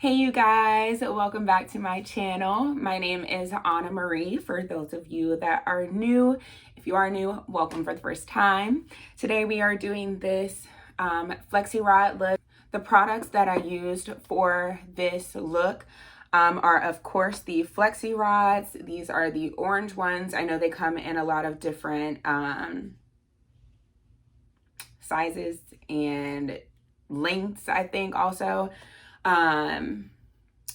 Hey you guys, welcome back to my channel. My name is Anna Marie. For those of you that are new, if you are new, welcome for the first time. Today we are doing this Flexi Rod look. The products that I used for this look are of course the Flexi Rods. These are the orange ones. I know they come in a lot of different sizes and lengths, I think also.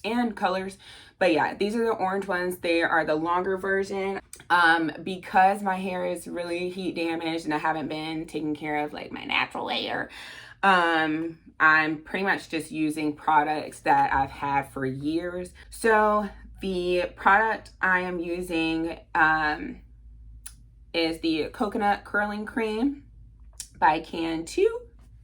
And colors, but yeah, these are the orange ones. They are the longer version. Because my hair is really heat damaged and I haven't been taking care of like my natural hair, I'm pretty much just using products that I've had for years. So the product I am using is the coconut curling cream by Cantu.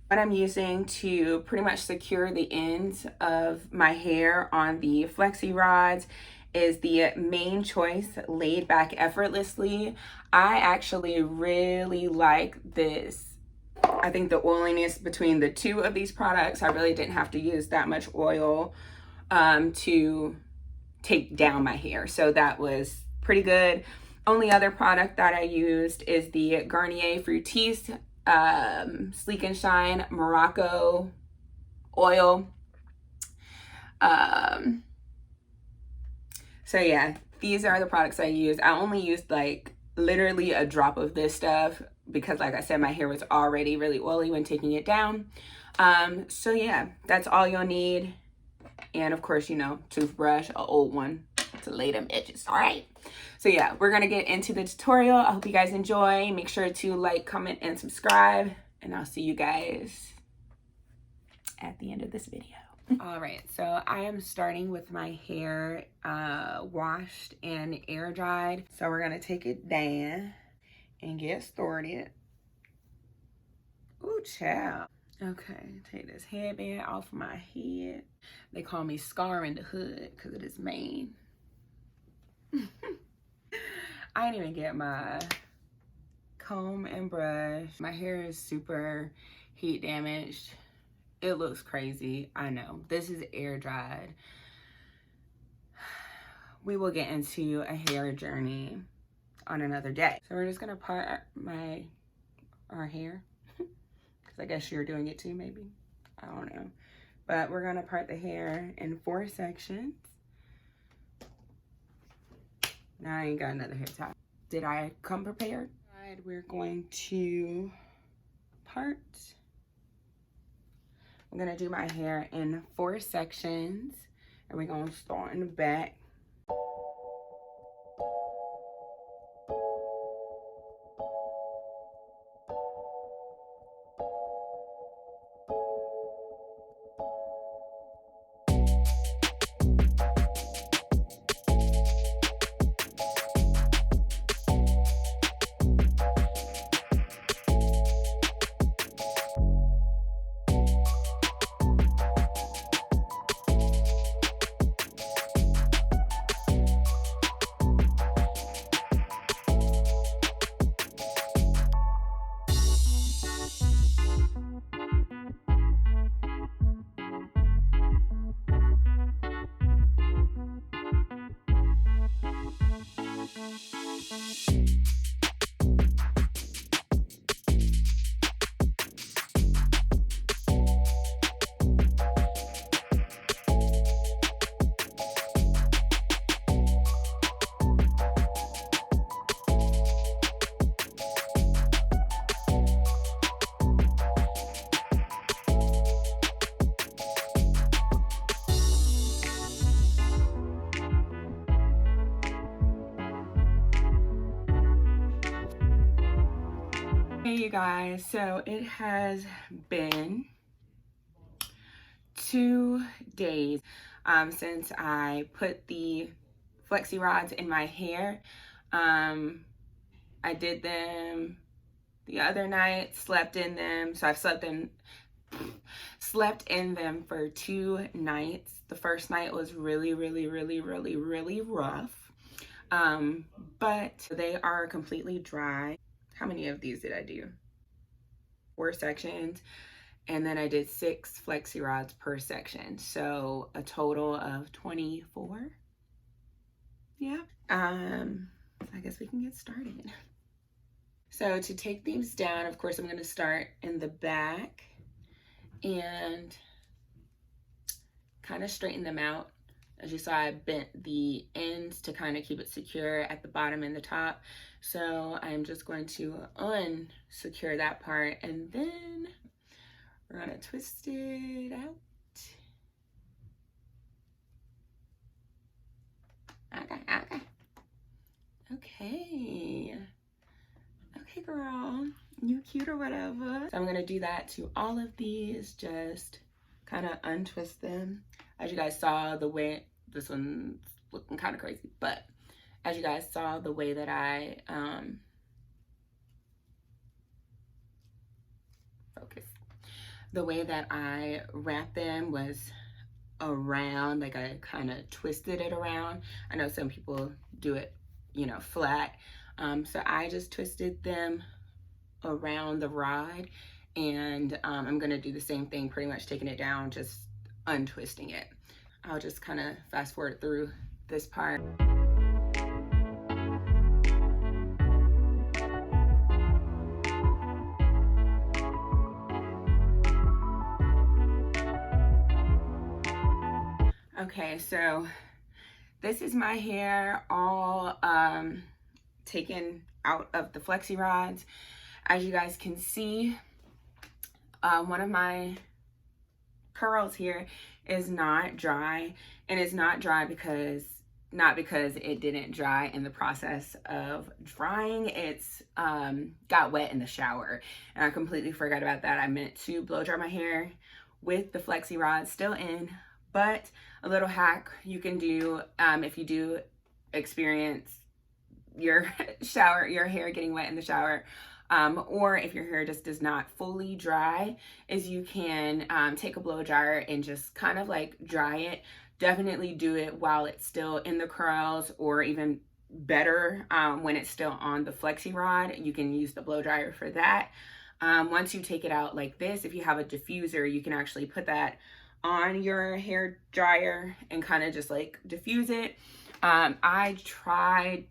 What I'm using to pretty much secure the ends of my hair on the Flexi Rods is the Main Choice Laid Back Effortlessly. I actually really like this. I think the oiliness between the two of these products, I really didn't have to use that much oil to take down my hair. So that was pretty good. Only other product that I used is the Garnier Fructis Sleek and Shine Morocco oil. So yeah, these are the products I use. I only used like literally a drop of this stuff because like I said, my hair was already really oily when taking it down. So yeah, that's all you'll need. And of course, you know, toothbrush, an old one to lay them edges. All right. So yeah, we're going to get into the tutorial. I hope you guys enjoy. Make sure to like, comment, and subscribe. And I'll see you guys at the end of this video. All right, so I am starting with my hair washed and air dried. So we're going to take it down and get started. Ooh, child. Okay, take this headband off my head. They call me Scar in the Hood because it is Maine. I didn't even get my comb and brush. My hair is super heat damaged. It looks crazy, I know. This is air dried. We will get into a hair journey on another day. So we're just gonna part our hair. Because I guess you're doing it too, maybe. I don't know. But we're gonna part the hair in 4 sections. Now I ain't got another hair tie. Did I come prepared? All right, we're going to part. I'm gonna do my hair in 4 sections, and we're gonna start in the back. Hey you guys, so it has been 2 days since I put the Flexi Rods in my hair. I did them the other night, slept in them. So I've slept in them for 2 nights. The first night was really rough. But they are completely dry. How many of these did I do? 4 sections. and then I did 6 Flexi Rods per section, so a total of 24. Yeah. I guess we can get started. So to take these down, of course, I'm going to start in the back and kind of straighten them out. As you saw, I bent the ends to kind of keep it secure at the bottom and the top. So I'm just going to unsecure that part, and then we're going to twist it out. Okay. Okay, girl, you cute or whatever. So I'm gonna do that to all of these, just kind of untwist them. As you guys saw, the way this one's looking kind of crazy, but as you guys saw, the way that I the way that I wrapped them was around, like I kind of twisted it around. I know some people do it, you know, flat. So I just twisted them around the rod, and I'm gonna do the same thing, pretty much taking it down, just untwisting it. I'll just kind of fast forward through this part. Okay, so this is my hair all taken out of the Flexi Rods. As you guys can see, one of my curls here is not dry, and it's not dry because it didn't dry in the process of drying. It's got wet in the shower, and I completely forgot about that. I meant to blow dry my hair with the Flexi Rod still in. But a little hack you can do if you do experience your hair getting wet in the shower, or if your hair just does not fully dry, is you can take a blow dryer and just kind of like dry it. Definitely do it while it's still in the curls, or even better, when it's still on the Flexi Rod. You can use the blow dryer for that. Once you take it out like this, if you have a diffuser, you can actually put that on your hair dryer and kind of just like diffuse it. I tried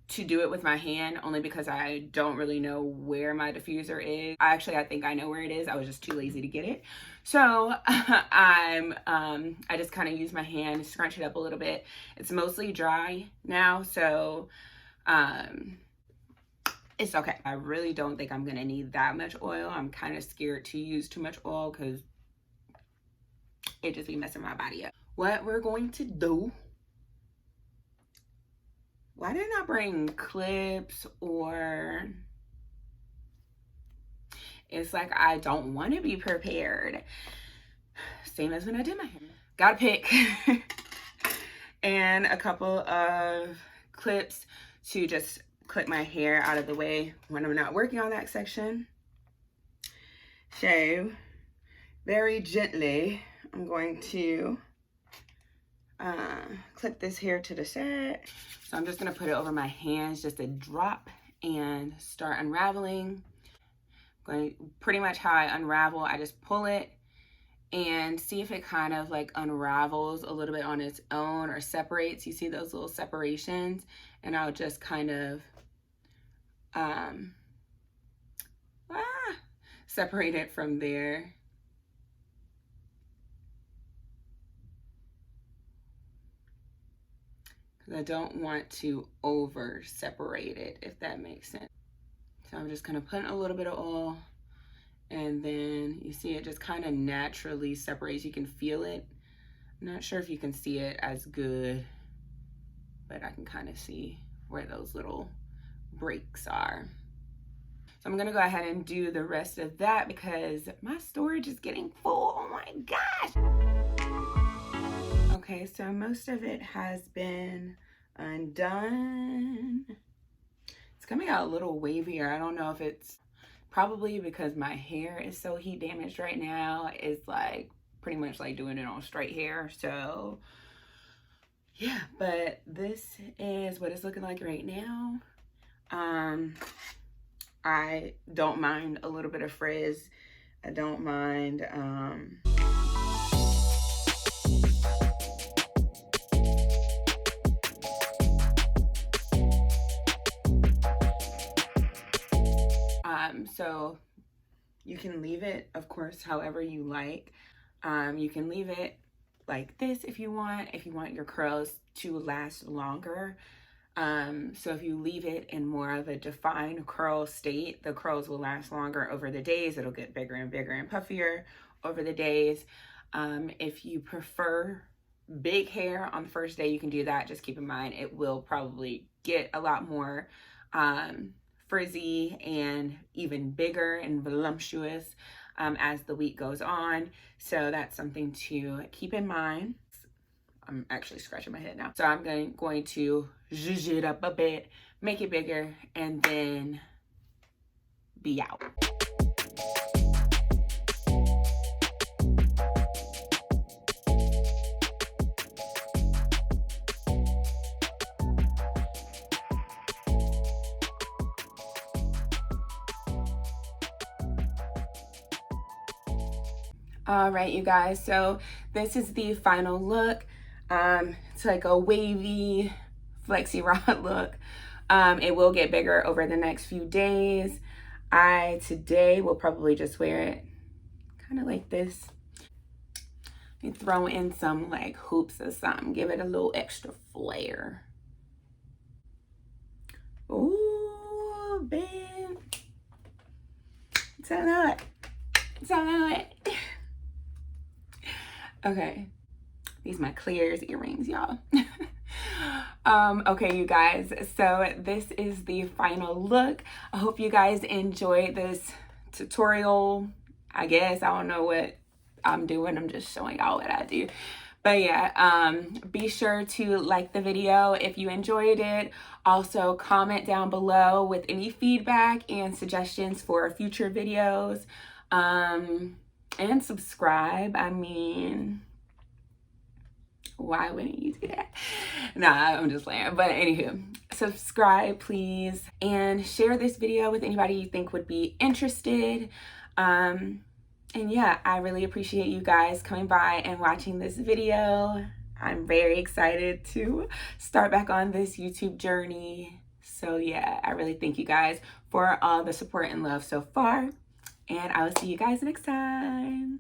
to do it with my hand only because I don't really know where my diffuser is. I think I know where it is. I was just too lazy to get it. So I just kind of use my hand, scrunch it up a little bit. It's mostly dry now, so it's okay. I really don't think I'm gonna need that much oil. I'm kind of scared to use too much oil because it just be messing my body up. What we're going to do, why didn't I bring clips? Or it's like I don't want to be prepared. Same as when I did my hair. Gotta pick and a couple of clips to just clip my hair out of the way when I'm not working on that section. So very gently, I'm going to clip this hair to the side. So I'm just gonna put it over my hands, just a drop, and start unraveling. Pretty much how I unravel, I just pull it and see if it kind of like unravels a little bit on its own or separates. You see those little separations, and I'll just kind of separate it from there. I don't want to over separate it, if that makes sense. So I'm just kind of putting a little bit of oil, and then you see it just kind of naturally separates. You can feel it. I'm not sure if you can see it as good, but I can kind of see where those little breaks are. So I'm gonna go ahead and do the rest of that because my storage is getting full. Oh my gosh. Okay, so most of it has been undone. It's coming out a little wavier. I don't know if it's probably because my hair is so heat damaged right now. It's like pretty much like doing it on straight hair. So yeah, but this is what it's looking like right now. I don't mind a little bit of frizz. I don't mind. So you can leave it, of course, however you like. You can leave it like this if you want your curls to last longer. So if you leave it in more of a defined curl state, the curls will last longer over the days. It'll get bigger and bigger and puffier over the days. If you prefer big hair on the first day, you can do that. Just keep in mind, it will probably get a lot more frizzy and even bigger and voluptuous as the week goes on. So that's something to keep in mind. I'm actually scratching my head now. So I'm going to zhuzh it up a bit, make it bigger, and then be out. All right, you guys, so this is the final look. It's like a wavy Flexi Rod look. It will get bigger over the next few days. Today will probably just wear it kind of like this. You throw in some like hoops or something, give it a little extra flair. Ooh, babe. Tell it. Okay, these are my clears earrings, y'all. Okay, you guys, so this is the final look. I hope you guys enjoyed this tutorial. I guess I don't know what I'm doing. I'm just showing y'all what I do. But yeah, be sure to like the video if you enjoyed it. Also, comment down below with any feedback and suggestions for future videos. And subscribe. I mean, why wouldn't you do that? Nah, I'm just playing. But anywho, subscribe, please. And share this video with anybody you think would be interested. And yeah, I really appreciate you guys coming by and watching this video. I'm very excited to start back on this YouTube journey. So yeah, I really thank you guys for all the support and love so far. And I will see you guys next time.